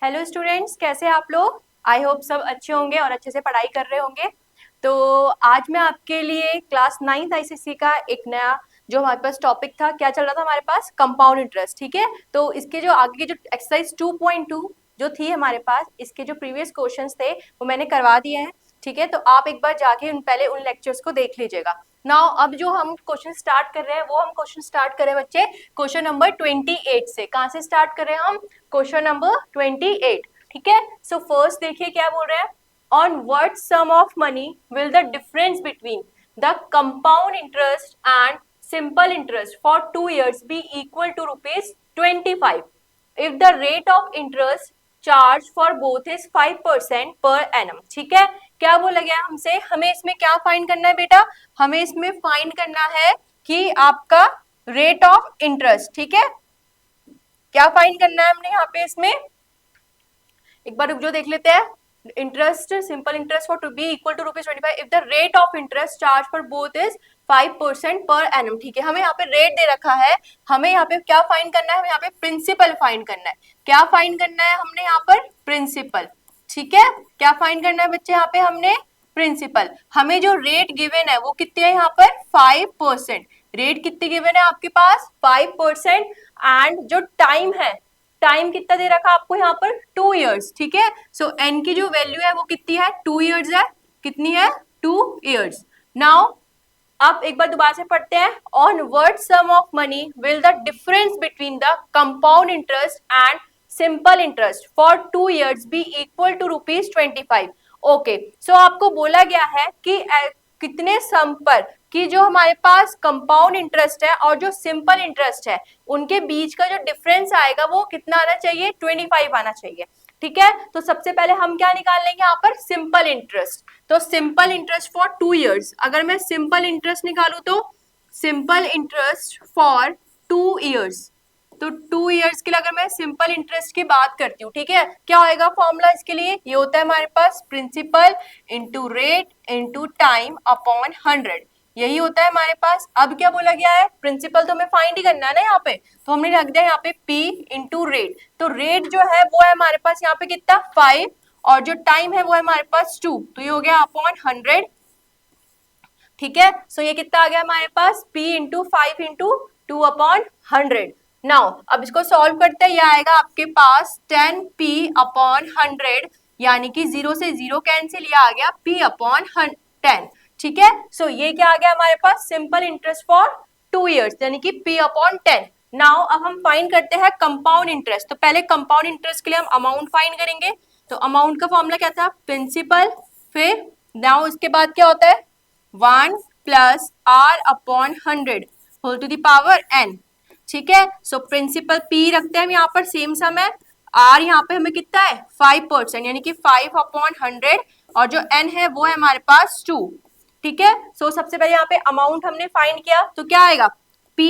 Hello students, कैसे हैं आप लोग। आई होप सब अच्छे होंगे और अच्छे से पढ़ाई कर रहे होंगे। तो आज मैं आपके लिए क्लास 9th आईसीएसई का एक नया जो हमारे पास टॉपिक था, क्या चल रहा था हमारे पास, कंपाउंड इंटरेस्ट। ठीक है, तो इसके जो आगे के जो एक्सरसाइज 2.2 जो थी हमारे पास, इसके जो प्रीवियस क्वेश्चंस थे वो मैंने करवा दिए हैं। ठीक है, तो आप एक बार जाके पहले उन लेक्चर्स को देख लीजिएगा। नाउ अब जो हम क्वेश्चन स्टार्ट कर रहे हैं वो हम क्वेश्चन स्टार्ट करें बच्चे क्वेश्चन नंबर 28 से। कहाँ से स्टार्ट कर रहे हैं हम? Question number 28। ठीक है, सो फर्स्ट देखिए क्या बोल रहे हैं। On what sum of money will the difference between the compound interest and simple interest for 2 years be equal to ₹25 if the rate of interest charge for both is 5% per annum। ठीक है, क्या बोला गया हमसे, हमें इसमें क्या find करना है बेटा, हमें इसमें फाइंड करना है कि आपका रेट ऑफ इंटरेस्ट। ठीक है, क्या फाइंड करना है हमने यहाँ पे इसमें, एक बार रुक जो देख लेते हैं। Interest, simple interest for two be equal to ₹25 if the rate of interest charge for both is 5% per annum. ठीक है, हमें यहाँ पे रेट दे रखा है, हमें यहाँ पे क्या फाइंड करना है, हमें यहाँ पे प्रिंसिपल फाइंड करना है। क्या फाइंड करना है हमने यहाँ पर? प्रिंसिपल। ठीक है, क्या फाइंड करना है बच्चे यहाँ पे हमने? प्रिंसिपल। हमें जो रेट गिवन है वो कितने है यहाँ पर? 5%। रेट कितनी गिवन है आपके पास? 5%। एंड जो टाइम है, टाइम कितना दे रखा आपको यहाँ पर? 2 years। ठीक है, सो एन की जो वैल्यू है वो कितनी है? 2 years है। कितनी है? 2 years। नाउ आप एक बार दोबारा से पढ़ते हैं। On what sum of money will the difference between the compound interest and simple interest for 2 years be equal to ₹25। Okay, so आपको बोला गया है कि कितने सम पर कि जो हमारे पास कंपाउंड इंटरेस्ट है और जो सिंपल इंटरेस्ट है उनके बीच का जो डिफरेंस आएगा वो कितना आना चाहिए? 25 आना चाहिए। ठीक है, तो सबसे पहले हम क्या निकाल लेंगे यहाँ पर? Simple interest. तो सिंपल इंटरेस्ट फॉर 2 years, अगर मैं सिंपल इंटरेस्ट निकालू तो सिंपल इंटरेस्ट फॉर 2 years, तो 2 years के लिए अगर मैं सिंपल इंटरेस्ट की बात करती हूँ, ठीक है, क्या होएगा फॉर्मूला इसके लिए? ये होता है हमारे पास principal into rate into time upon 100। यही होता है हमारे पास। अब क्या बोला गया है? प्रिंसिपल तो हमें फाइंड ही करना है ना यहाँ पे, तो हमने रख दिया यहाँ पे P इंटू रेट। तो रेट जो है वो है हमारे पास यहाँ पे कितना? 5, और जो टाइम है वो है हमारे पास 2, तो ये हो गया अपॉन 100। ठीक है, सो ये कितना आ गया हमारे पास? P into 5 into 2 upon 100। Now अब इसको सॉल्व करते हैं, यह आएगा आपके पास 10P अपॉन 100, यानी कि 0 से 0 कैंसिल, यह आ गया P अपॉन 10। ठीक है, सो ये क्या आ गया हमारे पास? सिंपल इंटरेस्ट फॉर 2 years, यानी कि P अपॉन 10। नाउ अब हम फाइंड करते हैं कंपाउंड इंटरेस्ट। तो पहले कंपाउंड इंटरेस्ट के लिए हम अमाउंट फाइंड करेंगे। तो अमाउंट का फॉर्मूला क्या था? प्रिंसिपल, फिर नाउ इसके बाद क्या होता है? 1 plus R upon 100 whole to the power n। ठीक है, सो प्रिंसिपल P रखते हैं हम यहाँ पर, सेम सम है। R यहाँ पे हमें कितना है? 5%, यानी कि 5 अपॉन 100, और जो n है वो है हमारे पास 2। ठीक है, सो सबसे पहले यहाँ पे अमाउंट हमने फाइंड किया, तो क्या आएगा? P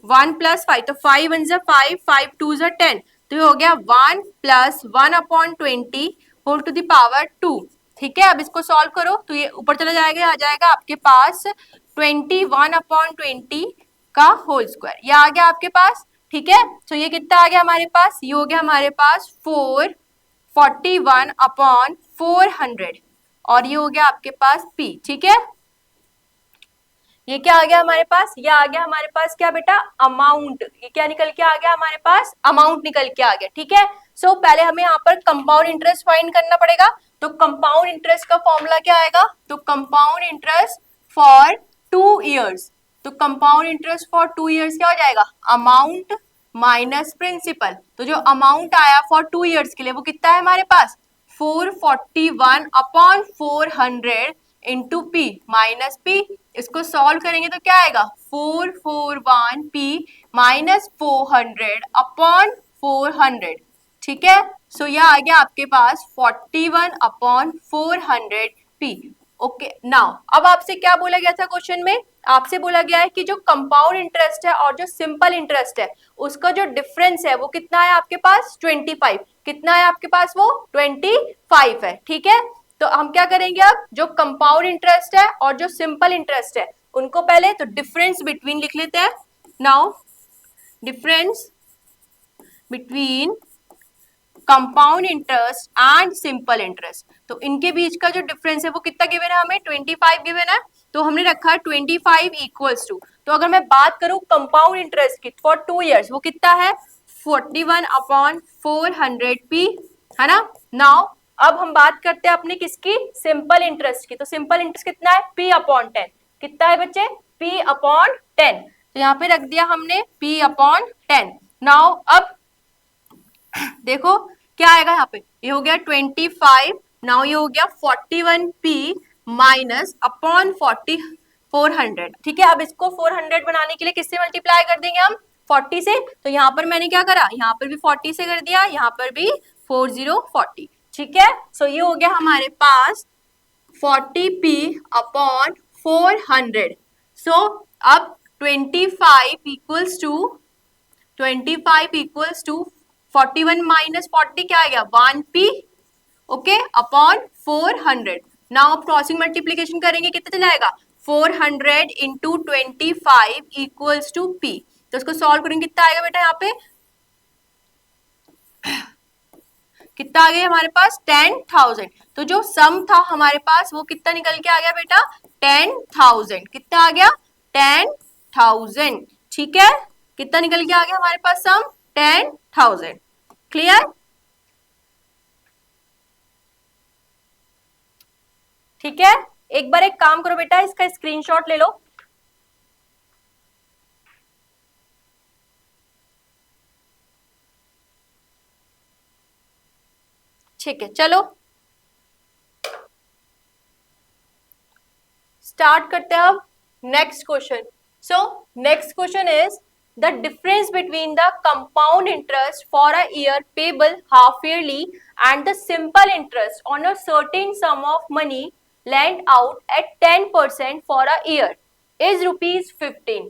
1 प्लस 5, तो 5 1 जा 5, 5 2 जा 10, तो ये हो गया 1 plus 1 upon 20 whole to the power 2। ठीक है, अब इसको सॉल्व करो तो ये ऊपर चला जाएगा, आ जाएगा आपके पास 21 अपॉन 20 का होल स्क्वायर, ये आ गया आपके पास। ठीक है, तो ये कितना आ गया हमारे पास? ये हो गया हमारे पास 441 अपॉन 400, और ये हो गया आपके पास P। ठीक है, ये क्या आ गया हमारे पास? ये आ गया हमारे पास क्या बेटा? अमाउंट। ये क्या निकल के आ गया हमारे पास? अमाउंट निकल के आ गया। ठीक है, सो पहले हमें यहाँ पर कंपाउंड इंटरेस्ट फाइंड करना पड़ेगा। तो कंपाउंड इंटरेस्ट का फॉर्मूला क्या आएगा? तो कंपाउंड इंटरेस्ट फॉर 2 years, तो कंपाउंड इंटरेस्ट फॉर 2 years क्या हो जाएगा? Amount minus principal. तो जो अमाउंट आया फॉर 2 years के लिए वो कितना है हमारे पास? 441 upon 400 into P minus P। इसको सॉल्व करेंगे तो क्या आएगा? 441P minus 400 upon 400। ठीक है, सो यह आ गया आपके पास 41 अपॉन 400P। ओके, नाउ अब आपसे क्या बोला गया था क्वेश्चन में? आपसे बोला गया है कि जो कंपाउंड इंटरेस्ट है और जो सिंपल इंटरेस्ट है उसका जो डिफरेंस है वो कितना है आपके पास? 25। कितना है आपके पास? वो 25 है। ठीक है, तो हम क्या करेंगे, अब जो कंपाउंड इंटरेस्ट है और जो सिंपल इंटरेस्ट है उनको पहले तो डिफरेंस बिटवीन लिख लेते हैं। Now difference between compound interest and simple interest. तो इनके बीच का जो डिफरेंस है वो कितना गिवन है हमें, 25 गिवन है। तो हमने रखा है 25 इक्वल्स टू, तो अगर मैं बात करूं कंपाउंड इंटरेस्ट की फॉर 2 इयर्स वो कितना है 41 अपॉन 400 पी, है ना। नाउ अब हम बात करते हैं अपने किसकी, सिंपल इंटरेस्ट की। तो सिंपल इंटरेस्ट कितना है, पी अपॉन 10। कितना है बच्चे, पी अपॉन 10। तो यहाँ पे रख दिया हमने पी अपॉन 10। नाउ अब देखो क्या आएगा यहाँ पे, ये हो गया 25, नाउ ये हो गया 41 पी माइनस अपॉन 400। ठीक है, अब इसको 400 बनाने के लिए किससे मल्टीप्लाई कर देंगे हम, 40 से। तो यहाँ पर मैंने क्या करा, यहाँ पर भी 40 से कर दिया, यहाँ पर भी 40। ठीक है, सो ये हो गया हमारे पास 40p अपॉन 400। सो अब 25 इक्वल्स टू 41 माइनस 40 क्या आ गया 1p, ओके, अपॉन 400। नाउ आप क्रॉसिंग मल्टीप्लीकेशन करेंगे कितना चला जाएगा, 400 इंटू 25 इक्वल्स टू p। तो इसको सॉल्व करेंगे कितना आएगा बेटा, यहाँ पे कितना आ गया हमारे पास 10,000। तो जो सम था हमारे पास वो कितना निकल के आ गया बेटा 10,000। कितना आ गया 10,000। ठीक है, कितना निकल के आ गया हमारे पास सम 10,000। क्लियर, ठीक है। एक बार एक काम करो बेटा, इसका स्क्रीनशॉट ले लो। ठीक है, चलो स्टार्ट करते हैं अब next question. So next question is the difference between the compound interest for a year payable half yearly and the simple interest on a certain sum of money lent out at 10% for a year is rupees 15.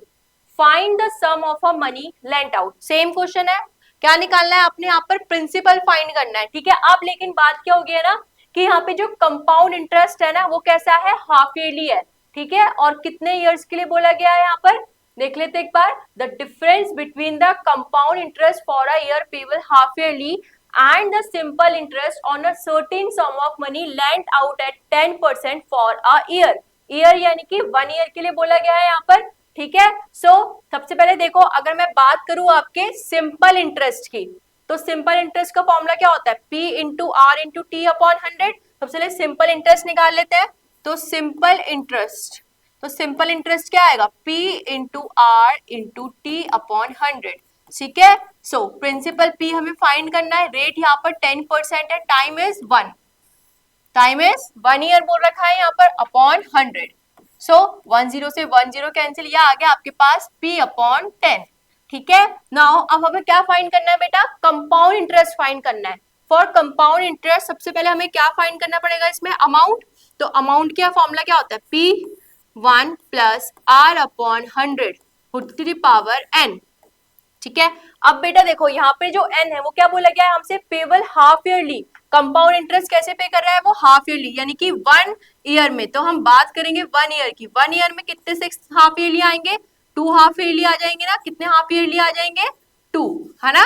Find the sum of a money lent out. Same question है, क्या निकालना है आपने, यहाँ पर principal find करना है। ठीक है, अब लेकिन बात क्या हो गई है ना कि यहाँ पे जो कंपाउंड इंटरेस्ट है ना वो कैसा है, हाफ ईयरली है। ठीक है, और कितने ईयर्स के लिए बोला गया है यहाँ पर, देख लेते एक बार। The difference between the compound interest for a year payable half yearly and the simple interest on a certain sum of money lent out at 10% for a year. Year यानी कि 1 ईयर के लिए बोला गया है यहाँ पर। ठीक है, सो सबसे पहले देखो, अगर मैं बात करूं आपके सिंपल इंटरेस्ट की, तो सिंपल इंटरेस्ट का फॉर्मूला क्या होता है, P into R into T upon 100। सबसे पहले सिंपल इंटरेस्ट निकाल लेते हैं। तो सिंपल इंटरेस्ट क्या आएगा, P into R into T upon 100। ठीक है, सो प्रिंसिपल P हमें फाइंड करना है, रेट यहाँ पर 10% है, टाइम इज 1 ईयर बोल रखा है यहाँ पर, अपॉन 100। सो 10 से 10 कैंसिल, यह आ गया आपके पास P अपॉन 10। ठीक है, नाउ अब हमें क्या फाइंड करना है बेटा, कंपाउंड इंटरेस्ट फाइंड करना है। फॉर कंपाउंड इंटरेस्ट सबसे पहले हमें क्या फाइंड करना पड़ेगा इसमें, अमाउंट। तो अमाउंट का फॉर्मूला क्या होता है, P1 plus R upon 100 to the power n। ठीक है, अब बेटा देखो यहाँ पे जो n है वो क्या बोला गया है हमसे, payable half yearly. Compound interest कैसे पे कर रहा है वो, हाफ ईयरली, यानी कि 1 ईयर में। तो हम बात करेंगे 1 ईयर की, 1 ईयर में कितने 6 हाफ ईयरली आएंगे, 2 हाफ ईयरली आ जाएंगे ना। कितने हाफ ईयरली आ जाएंगे, 2, है ना।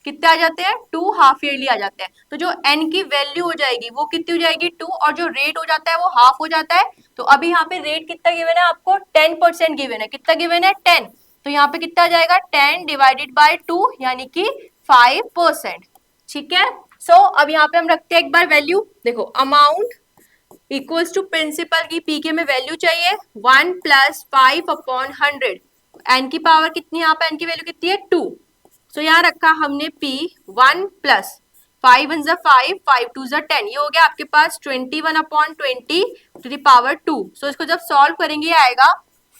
कितने आ जाते हैं, 2 हाफ ईयरली आ जाते हैं। तो जो n की वैल्यू हो जाएगी वो कितनी हो जाएगी 2, और जो रेट हो जाता है वो हाफ हो जाता है। तो अभी यहाँ पे रेट कितना गिवन है आपको, 10% गिवन है। कितना गिवन है, 10। तो यहाँ पे कितना आ जाएगा 10 डिवाइडेड बाय 2 यानी कि 5%। ठीक है, सो अब यहाँ पे हम रखते हैं एक बार वैल्यू। देखो अमाउंट इक्वल्स टू प्रिंसिपल की पी के में वैल्यू चाहिए 1 प्लस 5 अपॉन 100। एन की पावर कितनी, यहाँ पे एन की वैल्यू कितनी है 2। सो यहाँ रखा हमने पी 1 प्लस 5 1 जा 5, 5 2 जा 10, ये हो गया आपके पास 21 अपॉन 20 टू द पावर 2। सो इसको जब सॉल्व करेंगे ये आएगा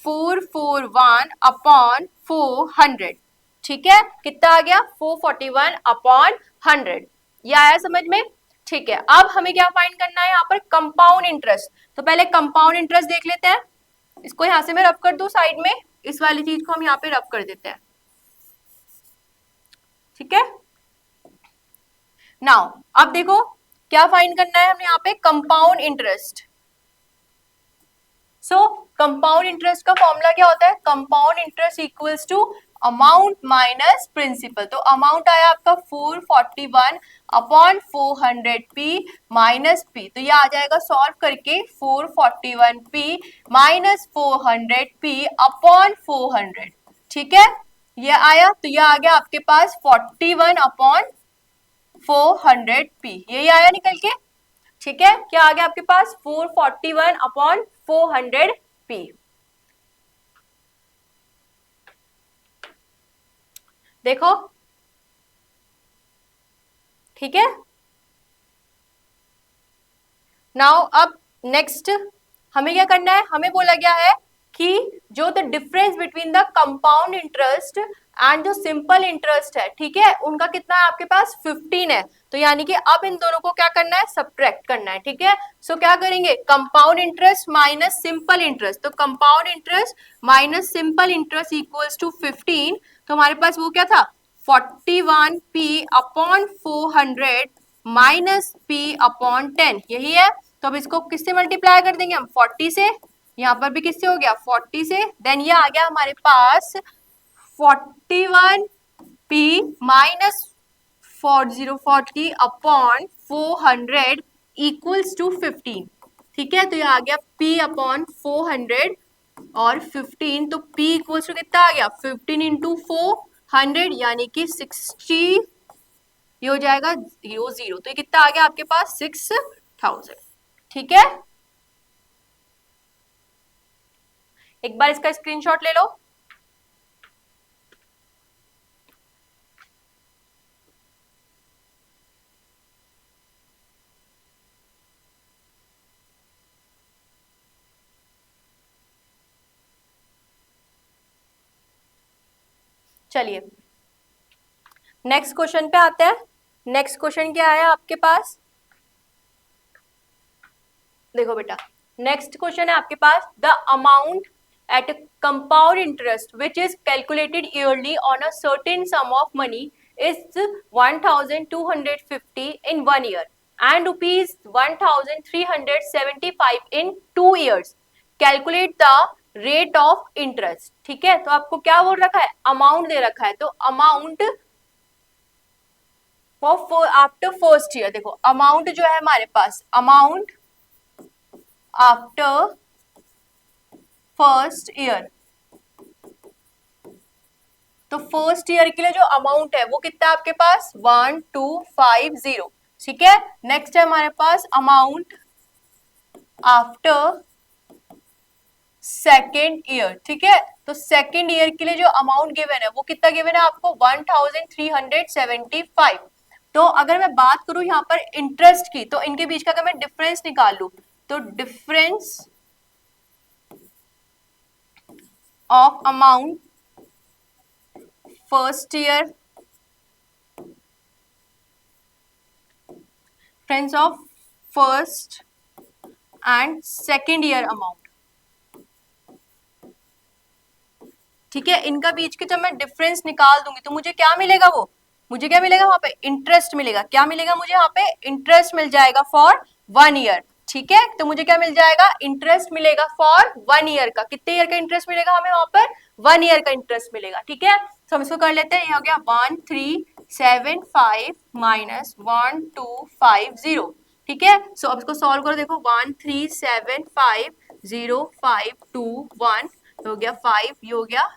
441 अपॉन 400। ठीक है, कितना आ गया 441 अपॉन 100। ये आया समझ में। ठीक है, अब हमें क्या फाइंड करना है यहाँ पर, कंपाउंड इंटरेस्ट। तो पहले कंपाउंड इंटरेस्ट देख लेते हैं। इसको यहाँ से मैं रब कर दूं साइड में, इस वाली चीज को हम यहाँ पे रब कर देते हैं। ठीक है, नाउ अब देखो क्या फाइंड करना है हमने यहाँ पे, compound interest. So compound interest का फॉर्मूला क्या होता है? Compound interest equals to amount minus principal. तो अमाउंट आया आपका 441 अपॉन 400p माइनस p। तो ये आ जाएगा सॉल्व करके 441p माइनस 400p अपॉन 400। ठीक है, ये आया। तो ये आ गया आपके पास 41 अपॉन 400p, यही आया निकल के। ठीक है, क्या आ गया आपके पास? 441 अपॉन 400p। देखो, ठीक है। नाउ अब नेक्स्ट हमें क्या करना है? हमें बोला गया है कि जो the difference between the compound interest and जो सिंपल इंटरेस्ट है, ठीक है, उनका कितना है आपके पास? 15 है। तो यानी कि अब इन दोनों को क्या करना है? सब्ट्रैक्ट करना है। ठीक है, सो क्या करेंगे? Compound interest minus simple interest. तो compound interest minus simple interest equals to 15। तो हमारे पास वो क्या था? 41p upon 400 minus p upon 10, यही है। तो अब इसको किससे मल्टीप्लाई कर देंगे हम? 40 से। यहाँ पर भी किससे हो गया? 40 से। देन ये आ गया हमारे पास 41p minus 4040 upon 400 equals to 15। ठीक है, तो ये आ गया p अपॉन 400 और 15। तो p इक्वल्स टू कितना आ गया? 15 इंटू 400 यानी कि 60। ये हो जाएगा 00। तो ये कितना आ गया आपके पास? 6000। ठीक है, एक बार इसका स्क्रीनशॉट ले लो। चलिए नेक्स्ट क्वेश्चन पे आते हैं। नेक्स्ट क्वेश्चन क्या है आपके पास? देखो बेटा, नेक्स्ट क्वेश्चन है आपके पास, the amount at compound interest which is calculated yearly on a certain sum of money is 1250 in 1 year and rupees 1375 in 2 years. Calculate the rate of interest. ठीक है, तो आपको क्या बोल रखा है? अमाउंट दे रखा है। तो amount for after first year, देखो अमाउंट जो है हमारे पास, अमाउंट आफ्टर फर्स्ट ईयर। तो फर्स्ट ईयर के लिए जो अमाउंट है वो कितना है आपके पास? 1250। ठीक है, नेक्स्ट है हमारे पास अमाउंट आफ्टर सेकेंड ईयर। ठीक है, तो सेकेंड ईयर के लिए जो अमाउंट गिवन है वो कितना गिवन है आपको? 1375। तो अगर मैं बात करूं यहाँ पर इंटरेस्ट की, तो इनके बीच का अगर मैं डिफरेंस निकाल लूं, तो difference of amount first year, difference of first and second year amount. ठीक है, इनका बीच के जब मैं डिफरेंस निकाल दूंगी तो मुझे क्या मिलेगा? वो मुझे क्या मिलेगा वहां पे? इंटरेस्ट मिलेगा। क्या मिलेगा मुझे यहाँ पे? इंटरेस्ट मिल जाएगा फॉर 1 ईयर। ठीक है, तो मुझे क्या मिल जाएगा? इंटरेस्ट मिलेगा फॉर 1 ईयर का। कितने ईयर का इंटरेस्ट मिलेगा हमें वहां पर? 1 ईयर का इंटरेस्ट मिलेगा। ठीक है, तो हम इसको कर लेते हैं। ये हो गया 1375 माइनस 1250। ठीक है, सो अब इसको सॉल्व करो। देखो 1375051 हो गया 5, ये हो गया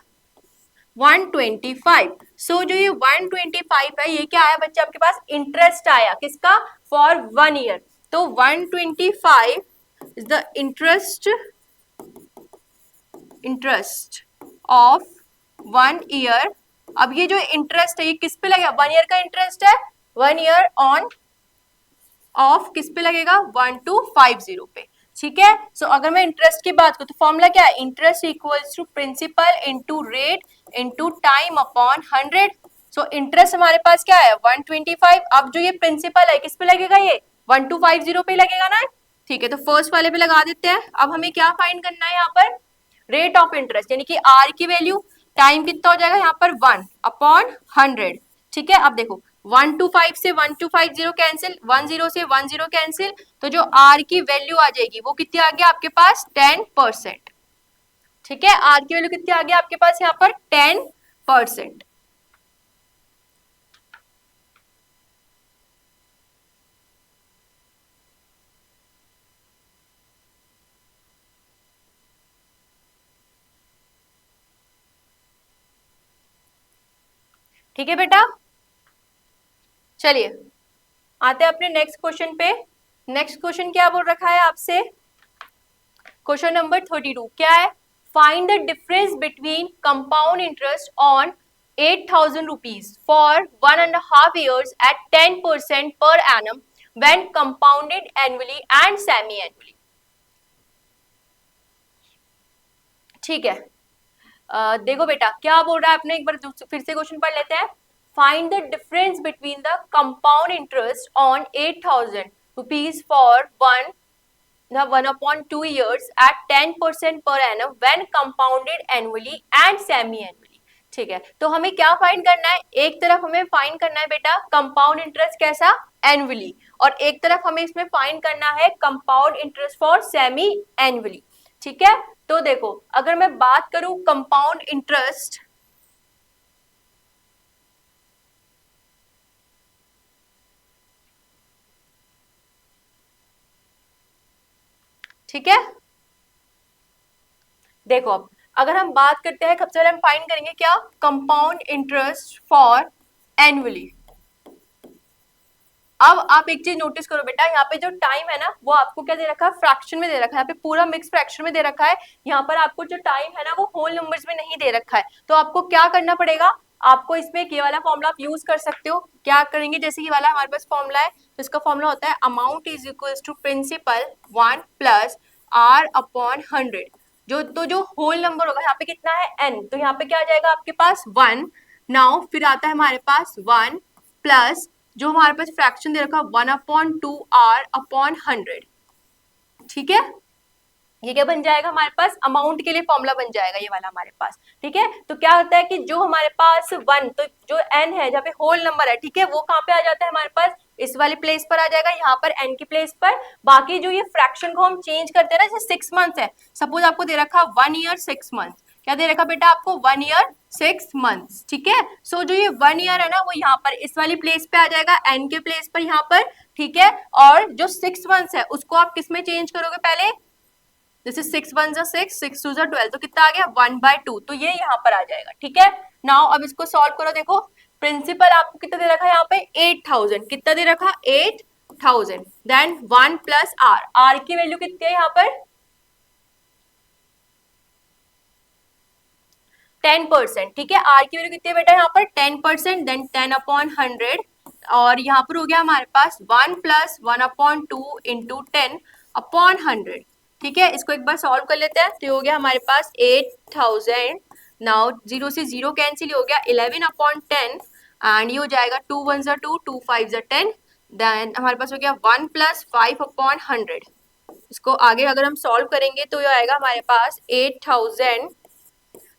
125। सो जो ये 125 है, ये क्या आया बच्चे आपके पास? इंटरेस्ट आया। किसका? For 1 year. तो 125 is the interest of 1 year. अब ये जो इंटरेस्ट है ये किस पे लगेगा? 1 ईयर का इंटरेस्ट है, 1 ईयर ऑन ऑफ किस पे लगेगा? 1250 पे। ठीक है, सो अगर मैं इंटरेस्ट की बात करूं तो फॉर्मूला क्या है? Interest equals to principal into rate into time upon 100। So interest हमारे पास क्या है? 125। अब जो ये प्रिंसिपल है किस पे लगेगा? ये 1250 पे लगेगा ना। ठीक है, तो फर्स्ट वाले पे लगा देते हैं। अब हमें क्या फाइंड करना है यहाँ पर? रेट ऑफ इंटरेस्ट, यानी कि आर की वैल्यू। टाइम कितना हो जाएगा यहाँ पर? 1 अपॉन 100। ठीक है, अब देखो 125 से 1250 कैंसिल, 10 से 10 कैंसिल, तो जो आर की वैल्यू आ जाएगी वो कितनी आ गया आपके पास 10%। ठीक है, आर की वैल्यू कितनी आ गया आपके पास यहाँ पर 10%। ठीक है बेटा, चलिए आते हैं अपने नेक्स्ट क्वेश्चन पे। नेक्स्ट क्वेश्चन क्या बोल रखा है आपसे, क्वेश्चन नंबर 32 क्या है, find the difference between compound interest on 8,000 rupees for 1.5 years at 10% per annum when compounded annually and semi annually। ठीक है, देखो बेटा क्या बोल रहा है आपने, एक बार फिर से क्वेश्चन पढ़ लेते हैं। Find the difference between the compound interest on 8,000 rupees for 1/2 years at 10% per annum when compounded annually and semi annually। ठीक है, तो हमें क्या फाइंड करना है, एक तरफ हमें फाइंड करना है बेटा कंपाउंड इंटरेस्ट कैसा एनुअली, और एक तरफ हमें इसमें फाइंड करना है compound interest for semi annually. ठीक है, तो देखो अगर मैं बात करूं कंपाउंड इंटरेस्ट, ठीक है, देखो अब अगर हम बात करते हैं सबसे पहले हम फाइंड करेंगे क्या, कंपाउंड इंटरेस्ट फॉर एनुअली। अब आप एक चीज नोटिस करो बेटा, यहाँ पे जो टाइम है ना वो आपको क्या दे रखा है, फ्रैक्शन में दे रखा है, यहाँ पे पूरा मिक्स फ्रैक्शन में दे रखा है। यहाँ पर आपको जो टाइम है ना वो होल नंबर्स में नहीं दे रखा है, तो आपको क्या करना पड़ेगा, आपको इसमें ये वाला फॉर्मूला आप यूज कर सकते हो। क्या करेंगे, जैसे ये वाला हमारे पास फॉर्मूला है, तो इसका फॉर्मूला होता है amount is equal to principal 1 plus R upon 100। जो होल नंबर होगा यहाँ पे कितना है n, तो यहाँ पे क्या आ जाएगा आपके पास 1। नाउ फिर आता है हमारे पास 1 प्लस जो हमारे पास फ्रैक्शन दे रखा 1/2 आर अपॉन 100। ठीक है, ये क्या बन जाएगा हमारे पास, अमाउंट के लिए फॉर्मूला बन जाएगा ये वाला हमारे पास। ठीक है, तो क्या होता है कि जो हमारे पास 1, तो जो n है जहाँ पे होल नंबर है, ठीक है, वो कहाँ पे आ जाता है हमारे पास, इस वाली प्लेस पर आ जाएगा, यहाँ पर n की प्लेस पर। बाकी जो ये फ्रैक्शन को हम चेंज करते हैं ना, जैसे 6 मंथ है, सपोज आपको दे रखा 1 ईयर 6 मंथ, क्या दे रखा बेटा आपको 1 ईयर 6 मंथ्स। ठीक है, सो जो ये 1 ईयर है ना वो यहाँ पर इस वाली प्लेस पे आ जाएगा, n के प्लेस पर यहाँ पर। ठीक है, और जो 6 मंथ्स है उसको आप किस में चेंज करोगे पहले, जैसे 6 1 जा 6, 6 2 जा 12, तो कितना आ गया 1/2, तो ये यहाँ पर आ जाएगा। ठीक है, नाउ अब इसको सॉल्व करो, देखो प्रिंसिपल आपको कितना दे रखा है यहाँ पे 8,000, कितना दे रखा 8,000, देन 1 प्लस आर, आर की वैल्यू कितनी है यहाँ पर 10%। ठीक है, आर की वैल्यू कितनी है बेटा यहाँ पर 10%, देन 10/100, और यहाँ पर हो गया हमारे पास 1 प्लस 1/2 इंटू 10/100। ठीक है, इसको एक बार सॉल्व कर लेते हैं, तो हो गया हमारे पास 8,000। नाउ 0 से 0 कैंसिल हो गया, 11/10, एंड ये हो जाएगा 2 1 जा 2, 2 5 जा 10, देन हमारे पास हो गया 1 प्लस 5/100। इसको आगे अगर हम सॉल्व करेंगे तो ये आएगा हमारे पास 8,000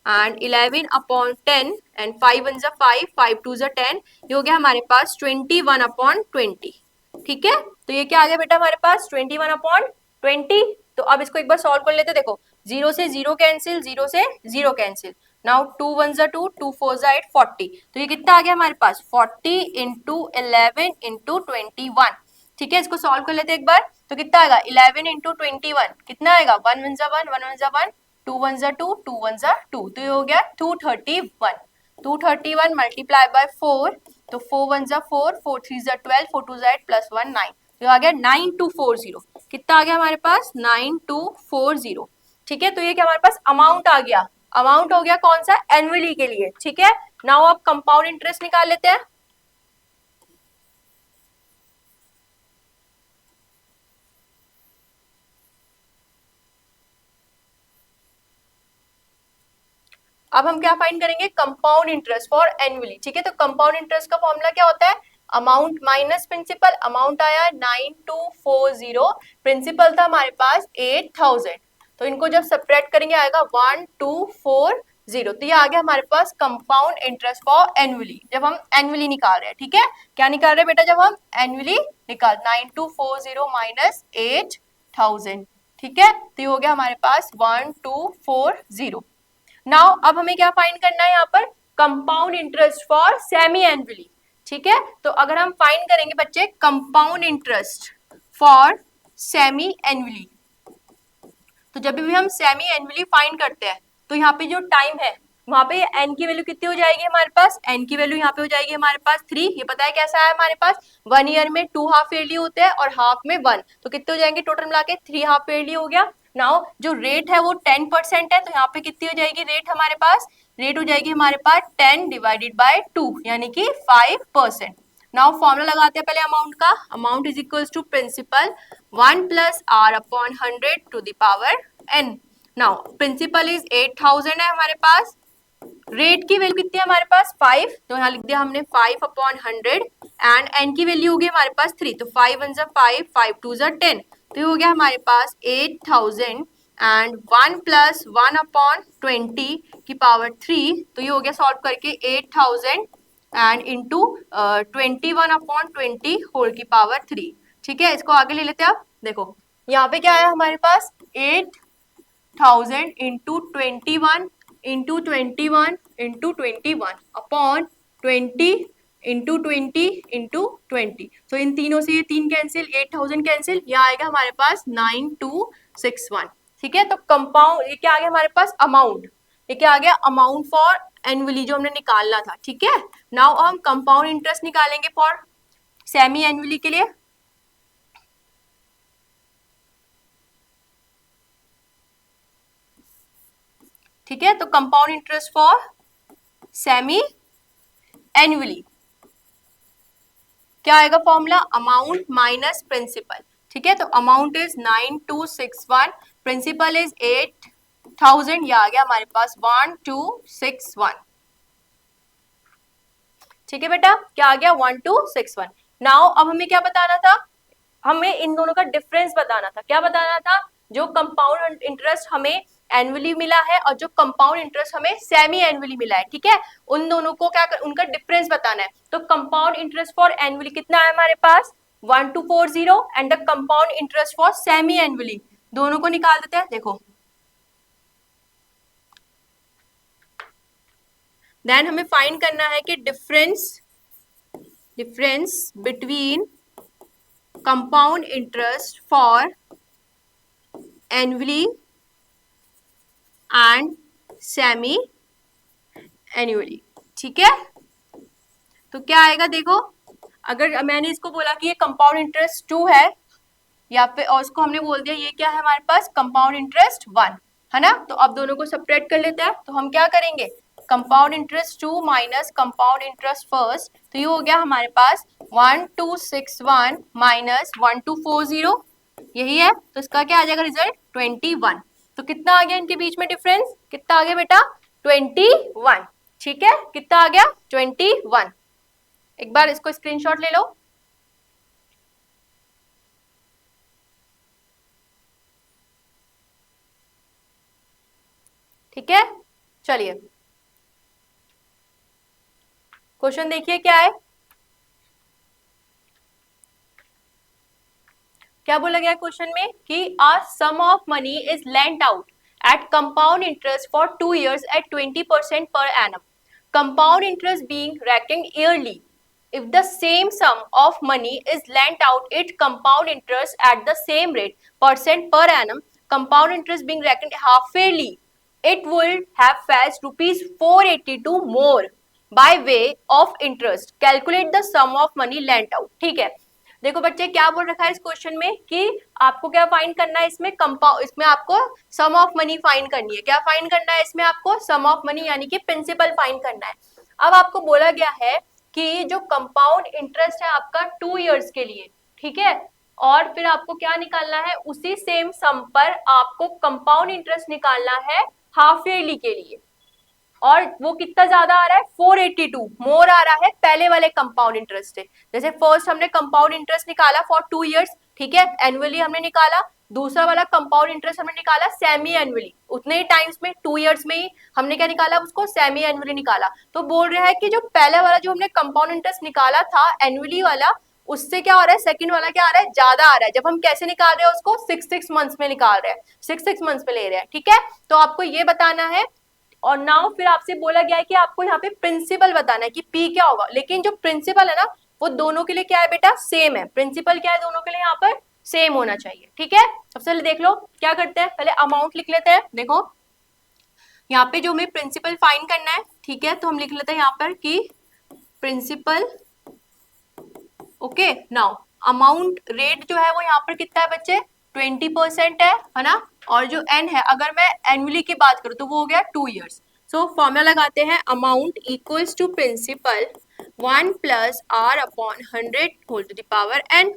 एंड 11/10 एंड 5 1 जा 5, 5 2 जा 10, ये हो गया हमारे पास 21/20। ठीक है, तो ये क्या आ गया बेटा हमारे पास 21/20। तो अब इसको एक बार सॉल्व कर लेते हैं, देखो 0 से 0 कैंसिल, 0 से 0 कैंसिल, नाउ 2 1 जा 2, 2 4 जा 8, 40, तो ये कितना आ गया हमारे पास 40 इंटू 11 इंटू 21। ठीक है, इसको सॉल्व कर लेते हैं एक बार, तो कितना आएगा 11 इंटू 21, कितना आएगा 1 1 जा 1, 1 1 जा 1, 2 1 जा 2, 2 1 जा 2, तो ये हो गया 231। 231 मल्टीप्लाई बाय 4, तो 4 1 जा 4, 4 3 जा 12, 4 2 जा 8 प्लस 1 9, तो आ गया 9240। कितना आ गया हमारे पास 9240। ठीक है, तो ये क्या हमारे पास अमाउंट आ गया, अमाउंट हो गया कौन सा एनुअली के लिए। ठीक है, नाउ आप कंपाउंड इंटरेस्ट निकाल लेते हैं। अब हम क्या फाइंड करेंगे, कंपाउंड इंटरेस्ट फॉर एनुअली। ठीक है, तो कंपाउंड इंटरेस्ट का फॉर्मूला क्या होता है, अमाउंट माइनस प्रिंसिपल, अमाउंट आया 9240, प्रिंसिपल था हमारे पास 8,000, तो इनको जब सब्ट्रैक्ट करेंगे आएगा 1240, 0। तो ये आ गया हमारे पास कंपाउंड इंटरेस्ट फॉर एनुअली, जब हम एनुअली निकाल रहे हैं। ठीक है, क्या निकाल रहे हैं बेटा, जब हम एनुअली निकाल 9240 माइनस 8000। ठीक है, तो ये हो गया हमारे पास 1240। नाउ अब हमें क्या फाइंड करना है यहाँ पर, compound interest for semi annually. ठीक है, तो अगर हम फाइंड करेंगे बच्चे compound interest for semi annually, तो जब भी हम सेमी एनुअली फाइंड करते हैं तो यहाँ पे जो टाइम है वहां पे एन की वैल्यू कितनी हो जाएगी हमारे पास, एन की वैल्यू यहाँ पे हो जाएगी हमारे पास 3। ये पता है कैसा है हमारे पास, 1 ईयर में 2 हाफ ईयरली होते हैं और हाफ में 1, तो कितने हो जाएंगे टोटल मिला के 3 हाफ ईयरली हो गया। नाउ जो रेट है वो 10% है, तो यहाँ पे कितनी हो जाएगी रेट हमारे पास, रेट हो जाएगी हमारे पास 10 डिवाइडेड बाय 2 यानी कि 5%। नाउ फॉर्मूला लगाते हैं पहले अमाउंट का, amount is equals to principal 1 plus R upon 100 to the power n। Now principal is 8000 है हमारे पास, रेट की वैल्यू कितनी है हमारे पास 5, तो यहाँ लिख दिया हमने 5 अपॉन 100 एंड n की वैल्यू होगी हमारे पास 3, तो 5 1 जा 5, 5 2 जा 10, तो ये हो गया हमारे पास 8000 एंड 1 प्लस 1 अपॉन 20 की पावर 3, तो ये हो गया सॉल्व करके 8000 एंड इंटू 21 अपॉन 20 होल की पावर 3। ठीक है, इसको आगे ले लेते हैं। आप देखो यहाँ पे क्या है हमारे पास 8000 into 21 into 21 into 21 upon 20 into 20 into 20, तो इन तीनों से ये 3 कैंसिल, 8000 कैंसिल, यहाँ आएगा हमारे पास 9261। ठीक है, तो कंपाउंड ये क्या आ गया हमारे पास अमाउंट, ये क्या आ गया अमाउंट फॉर एनुअली जो हमने निकालना था। ठीक है, नाउ हम कंपाउंड इंटरेस्ट निकालेंगे फॉर सेमी एनुअली के लिए। ठीक है, तो compound interest for semi annually क्या आएगा फॉर्मूला, अमाउंट माइनस प्रिंसिपल। ठीक है, तो अमाउंट इज 9261, प्रिंसिपल इज 8000, यह आ गया हमारे पास 1261। ठीक है बेटा, क्या आ गया 1261। नाउ अब हमें क्या बताना था, हमें इन दोनों का डिफरेंस बताना था। क्या बताना था, जो कंपाउंड इंटरेस्ट हमें एनुअली मिला है और जो कंपाउंड इंटरेस्ट हमें सेमी एनुअली मिला है, ठीक है, उन दोनों को क्या उनका डिफरेंस बताना है। तो कंपाउंड इंटरेस्ट फॉर एनुअली कितना है हमारे पास 1240 and the compound interest for semi annually, दोनों को निकाल देते हैं। देखो देन हमें फाइंड करना है कि difference between compound interest for annually and semi annually. ठीक है, तो क्या आएगा देखो, अगर मैंने इसको बोला कि ये कंपाउंड इंटरेस्ट 2 है या फिर और इसको हमने बोल दिया ये क्या है हमारे पास कंपाउंड इंटरेस्ट 1 है ना, तो अब दोनों को सेपरेट कर लेते हैं। तो हम क्या करेंगे, compound interest 2 minus compound interest first, तो ये हो गया हमारे पास 1261 माइनस 1240, यही है, तो इसका क्या आ जाएगा रिजल्ट 21। तो कितना आ गया इनके बीच में डिफरेंस, कितना आ गया बेटा 21। ठीक है, कितना आ गया 21। एक बार इसको स्क्रीनशॉट ले लो। ठीक है, चलिए क्वेश्चन देखिए क्या है, क्या बोला गया क्वेश्चन में कि a sum of money is lent out at compound interest for 2 years at 20% per annum, compound interest being reckoned yearly. If the same sum of money is lent out it compound interest at the same rate percent per annum, compound interest being reckoned half yearly, it would have fetched rupees 482 more by way of interest. Calculate the sum of money lent out. ठीक है, देखो बच्चे क्या बोल रखा है इस question में कि आपको क्या फाइंड करना है, इसमें कंपाउंड, इसमें आपको सम ऑफ मनी फाइंड करनी है। क्या फाइंड करना है इसमें आपको सम ऑफ मनी यानी कि प्रिंसिपल फाइंड करना है। अब आपको बोला गया है कि जो कंपाउंड इंटरेस्ट है आपका 2 years के लिए, ठीक है, और फिर आपको क्या निकालना है, उसी सेम सम पर आपको कंपाउंड इंटरेस्ट निकालना है हाफ ईयरली के लिए, और वो कितना ज्यादा आ रहा है 482 मोर आ रहा है पहले वाले कंपाउंड इंटरेस्ट से। जैसे फर्स्ट हमने कंपाउंड इंटरेस्ट निकाला फॉर 2 years, ठीक है, एनुअली हमने निकाला, दूसरा वाला कंपाउंड इंटरेस्ट हमने निकाला सेमी एनुअली, उतने ही टाइम्स में 2 इयर्स में ही हमने क्या निकाला उसको सेमी एनुअली निकाला। तो बोल रहा है कि जो पहला वाला जो हमने कंपाउंड इंटरेस्ट निकाला था एनुअली वाला, उससे क्या हो रहा है सेकंड वाला क्या आ रहा है ज्यादा आ रहा है। जब हम कैसे निकाल रहे हैं उसको 6 मंथ्स में निकाल रहे हैं, 6 मंथ्स में ले रहे हैं, ठीक है। तो आपको ये बताना है। और नाउ फिर आपसे बोला गया है कि आपको यहाँ पे प्रिंसिपल बताना है कि पी क्या होगा, लेकिन जो प्रिंसिपल है ना वो दोनों के लिए क्या है बेटा सेम है। प्रिंसिपल क्या है दोनों के लिए यहाँ पर सेम होना चाहिए, ठीक है। सबसे पहले देख लो क्या करते हैं, पहले अमाउंट लिख लेते हैं। देखो यहाँ पे जो हमें प्रिंसिपल फाइंड करना है, ठीक है, तो हम लिख लेते हैं यहाँ पर कि principal, okay. Now amount rate जो है वो यहाँ पर कितना है बच्चे 20% है ना। और जो एन है अगर मैं एनुअली की बात करूँ तो वो हो गया 2 इयर्स। सो फॉर्मूला लगाते हैं amount equals to principal 1 plus R upon 100 whole to the power N.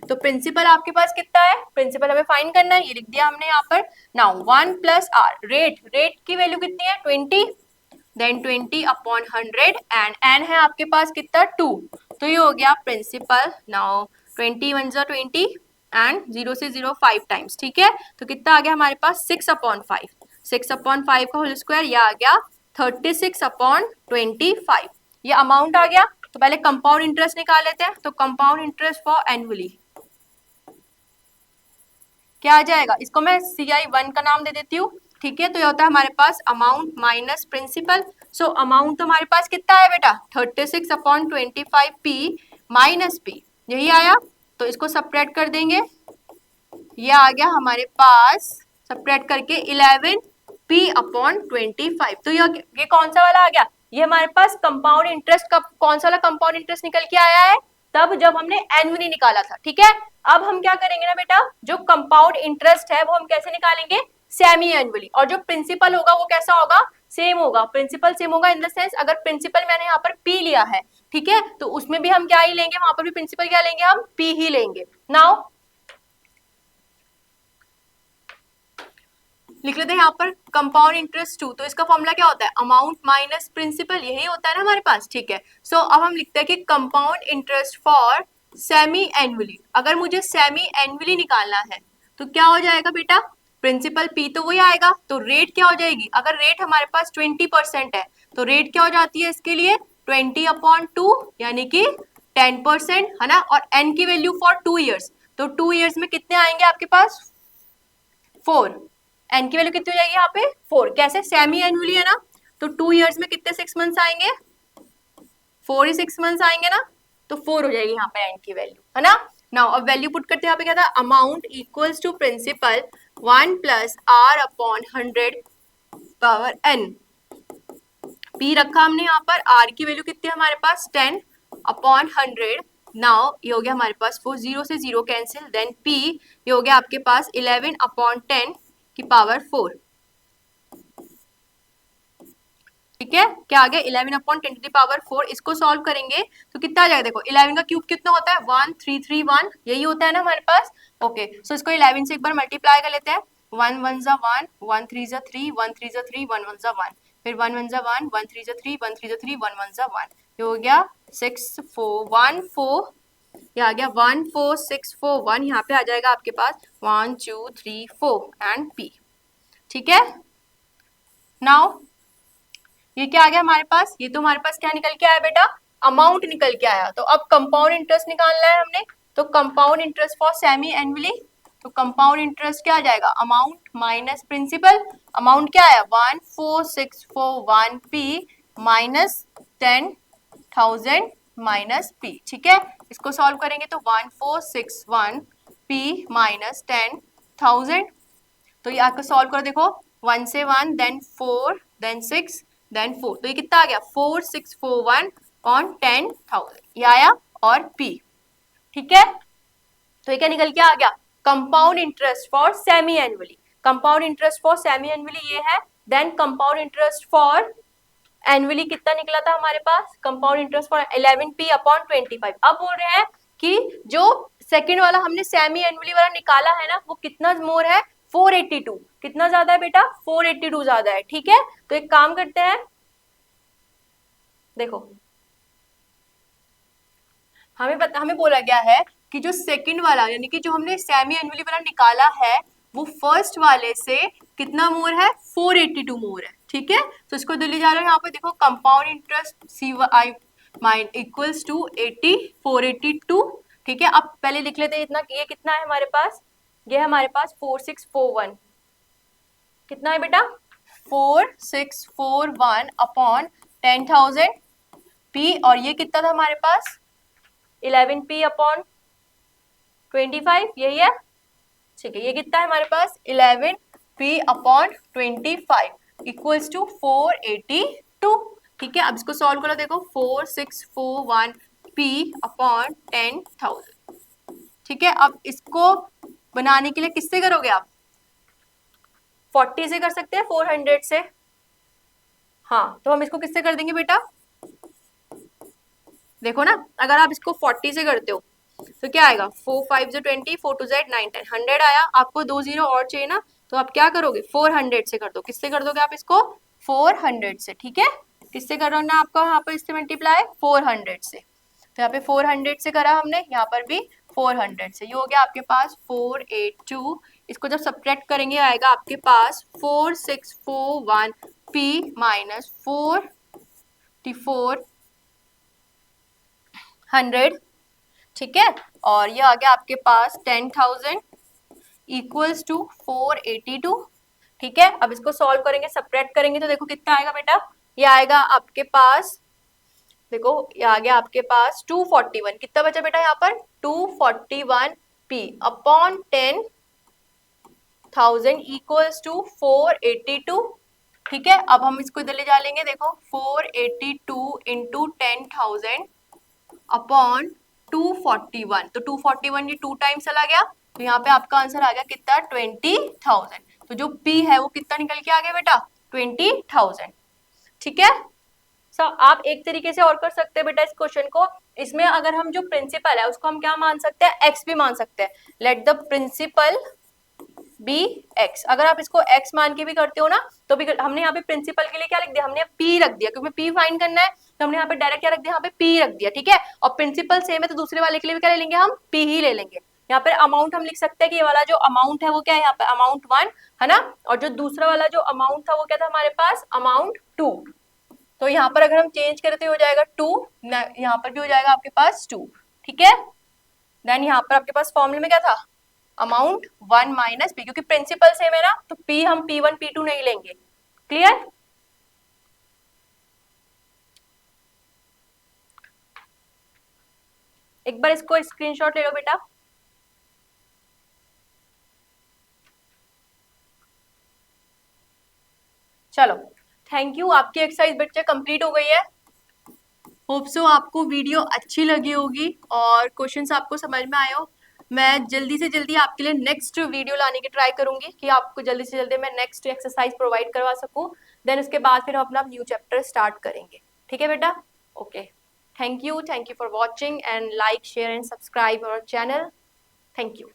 तो प्रिंसिपल आपके पास कितना है, प्रिंसिपल हमें फाइंड करना है, ये लिख दिया हमने यहाँ पर। नाउ 1 प्लस आर, रेट की वैल्यू कितनी है 20, देन 20 अपॉन 100 एंड एन है आपके पास कितना 2, तो ये हो गया प्रिंसिपल। नाउ 20 1 जा 20 एंड 0 से 0 5 टाइम्स, ठीक है। तो कितना आ गया हमारे पास 6 अपॉन 5, 6 अपॉन 5 का होल स्क्वायर, यह आ गया 36 अपॉन 25, ये अमाउंट आ गया। तो पहले कंपाउंड इंटरेस्ट निकाल लेते हैं। तो कंपाउंड इंटरेस्ट फॉर एनुअली क्या आ जाएगा, इसको मैं CI1 का नाम दे देती हूँ, ठीक है। तो ये होता है हमारे पास amount minus principal. So amount तो हमारे पास कितना है बेटा 36 अपॉन 25 P माइनस P, यही आया। तो इसको सब्ट्रैक्ट कर देंगे, ये आ गया हमारे पास सब्ट्रैक्ट करके 11 P अपॉन 25। तो ये कौन सा वाला आ गया, ये हमारे पास कंपाउंड इंटरेस्ट का कौन सा वाला कंपाउंड इंटरेस्ट निकल के आया है तब जब हमने एनुअली निकाला था, ठीक है। अब हम क्या करेंगे ना बेटा, जो कंपाउंड इंटरेस्ट है वो हम कैसे निकालेंगे सेमी एनुअली, और जो प्रिंसिपल होगा वो कैसा होगा सेम होगा। प्रिंसिपल सेम होगा इन द सेंस अगर प्रिंसिपल मैंने यहाँ पर पी लिया है, ठीक है, तो उसमें भी हम क्या ही लेंगे, वहां पर भी प्रिंसिपल क्या लेंगे हम पी ही लेंगे। नाउ लिख लेते हैं यहाँ पर कंपाउंड इंटरेस्ट 2, तो इसका फॉर्मूला क्या होता है अमाउंट माइनस प्रिंसिपल, यही होता है ना हमारे पास, ठीक है। सो अब हम लिखते हैं कि compound interest for semi annually, अगर मुझे सेमी एनुअली निकालना है तो क्या हो जाएगा बेटा प्रिंसिपल पी तो वही आएगा, तो रेट क्या हो जाएगी, अगर रेट हमारे पास 20% है तो रेट क्या हो जाती है इसके लिए 20 अपॉन 2 यानी कि 10% है ना। और एन की वैल्यू फॉर 2 इयर्स, तो 2 इयर्स में कितने आएंगे आपके पास 4, एन की वैल्यू कितनी हो जाएगी यहाँ पे 4, कैसे सेमी एनुअली है ना, तो 2 इयर्स में कितने 6 मंथ्स आएंगे 4 ही 6 मंथ्स आएंगे ना, तो 4 हो जाएगी यहाँ पे एन की वैल्यू है ना। नाउ अब वैल्यू पुट करते हैं, यहाँ पे क्या था amount equals to principal 1 plus R upon 100 power N, P रखा हमने यहाँ पर, आर की वैल्यू कितनी है हमारे पास 10 अपॉन 100। नाउ ये हो गया हमारे पास 4, 0 से 0 कैंसिल, देन पी ये हो गया आपके पास 11 अपॉन 10 की पावर 4, ठीक है। क्या आ गया 11 अपॉन 10 की पावर 4, इसको सॉल्व करेंगे तो कितना आ जाएगा, देखो 11 का क्यूब कितना होता है 1331, यही होता है ना हमारे पास, ओके। सो इसको 11 से एक बार मल्टीप्लाई कर लेते हैं, 1 1 जा 1, 1 3 जा 3, 1 3 जा 3, 1 1 जा 1, फिर 1 1 जा 1, 1 3 जा 3, 1 3 जा 3, 1 1 जा 1, ये हो गया 6 4 1 4, ये आ गया 1 4 6 4 1, यहाँ पे आ जाएगा आपके पास 1 2 3 4 एंड पी, ठीक है। नाउ ये क्या आ गया हमारे पास, ये तो हमारे पास क्या निकल के आया बेटा अमाउंट निकल के आया। तो अब कंपाउंड इंटरेस्ट निकालना है हमने, तो compound interest for semi annually, तो कंपाउंड इंटरेस्ट क्या आ जाएगा अमाउंट माइनस प्रिंसिपल, अमाउंट क्या है 14641 पी माइनस 10,000 माइनस पी, ठीक है। इसको सॉल्व करेंगे तो 1461 पी माइनस 10,000, तो ये आपको सॉल्व करो, देखो 1 से 1 देन 4 देन 6 देन 4, तो ये कितना आ गया 4641 ऑन 10,000, ये आया और P, ठीक है। तो ये क्या निकल के आ गया compound interest for semi annually, compound interest for semi annually ये है। Then compound interest for annually कितना निकला था हमारे पास, compound interest for 11P upon 25। अब बोल रहे हैं कि जो सेकंड वाला हमने सेमी एनुअली वाला निकाला है ना वो कितना मोर है 482, कितना ज्यादा है बेटा 482 ज्यादा है, ठीक है। तो एक काम करते हैं, देखो हमें बोला गया है कि जो सेकंड वाला यानी कि जो हमने सेमी एनुअली वाला निकाला है वो फर्स्ट वाले से कितना मोर है, 482 मोर है। ठीक है, तो इसको दिल्ली जा रहा है यहाँ पे देखो, कंपाउंड इंटरेस्ट CI माइन इक्वल्स टू 80 482। ठीक है, अब पहले लिख लेते हैं इतना, ये कितना है हमारे पास, ये है हमारे पास 4641। कितना है बेटा, 4641 अपॉन 10,000 P, और ये कितना था हमारे पास 11P अपॉन 25, यही है। ठीक है, ये कितना है हमारे पास 11P अपॉन 25 इक्वल्स टू 482। ठीक है, अब इसको सॉल्व करो, देखो 4641P अपॉन 10,000। ठीक है, अब इसको बनाने के लिए किससे करोगे आप, 40 से कर सकते हैं, 400 से। हाँ, तो हम इसको किससे कर देंगे बेटा, देखो ना, अगर आप इसको 40 से करते हो तो क्या आएगा, 4 5 जो 20, 4 2 Z 9 10, 100 आया। आपको 2 जीरो और चाहिए ना, तो आप क्या करोगे, 400 से कर दो। किससे कर दोगे आप इसको, 400 से। ठीक है, किससे कर रहा हूँ ना आपका यहाँ पर इससे मल्टीप्लाई, 400 से। तो यहाँ पे 400 से करा हमने, यहाँ पर भी 400 से। ये हो गया आपके पास 482। इसको जब सब्ट्रैक्ट करेंगे आएगा आपके पास 4641P माइनस 4400। ठीक है, और ये आ गया आपके पास 10,000 इक्वल्स टू 482। ठीक है, अब इसको सॉल्व करेंगे, सब्ट्रैक्ट करेंगे, तो देखो कितना आएगा बेटा, ये आएगा आपके पास, देखो ये आ गया आपके पास 241। कितना बचा बेटा यहाँ पर, 241P अपॉन 10,000 इक्वल्स टू 482। ठीक है, अब हम इसको इधर ले जा लेंगे, देखो 482 इंटू 10,000 अपॉन 241, तो 241 ये 2 टाइम्स चला गया, तो यहाँ पे आपका आंसर आ गया कितना, 20,000। तो जो P है वो कितना निकल के आ गया बेटा, 20,000। ठीक है, आप एक तरीके से और कर सकते हैं बेटा इस क्वेश्चन को। इसमें अगर हम जो प्रिंसिपल है उसको हम क्या मान सकते हैं, x भी मान सकते हैं। Let the principal be x। अगर आप इसको x मान के भी करते हो ना, तो भी हमने यहाँ पे प्रिंसिपल के लिए क्या लिख दिया, हमने p रख दिया, क्योंकि p फाइंड करना है, तो हमने यहाँ पे डायरेक्ट क्या रख दिया, यहाँ पे p रख दिया। ठीक है, और प्रिंसिपल सेम है तो दूसरे वाले के लिए भी क्या ले लेंगे, हम p ही ले लेंगे। यहाँ पे अमाउंट हम लिख सकते हैं कि ये वाला जो अमाउंट है वो क्या है, यहाँ पे अमाउंट 1 है ना, और जो दूसरा वाला जो अमाउंट था वो क्या था हमारे पास, अमाउंट 2। तो यहाँ पर अगर हम चेंज करते हो जाएगा 2, यहाँ पर भी हो जाएगा आपके पास 2। ठीक है, देन यहाँ पर आपके पास फॉर्मूले में क्या था, अमाउंट 1 माइनस पी, क्योंकि प्रिंसिपल सेम है ना, तो पी हम P1 P2 नहीं लेंगे। क्लियर, एक बार इसको स्क्रीनशॉट ले लो बेटा। चलो, थैंक यू, आपकी एक्सरसाइज बच्चे कंप्लीट हो गई है। होप सो आपको वीडियो अच्छी लगी होगी और क्वेश्चंस आपको समझ में आए हो। मैं जल्दी से जल्दी आपके लिए नेक्स्ट वीडियो लाने की ट्राई करूंगी कि आपको जल्दी से जल्दी मैं नेक्स्ट एक्सरसाइज प्रोवाइड करवा सकूं। देन उसके बाद फिर हम अपना न्यू चैप्टर स्टार्ट करेंगे। ठीक है बेटा, okay, thank you for watching and like share and subscribe our channel. Thank you.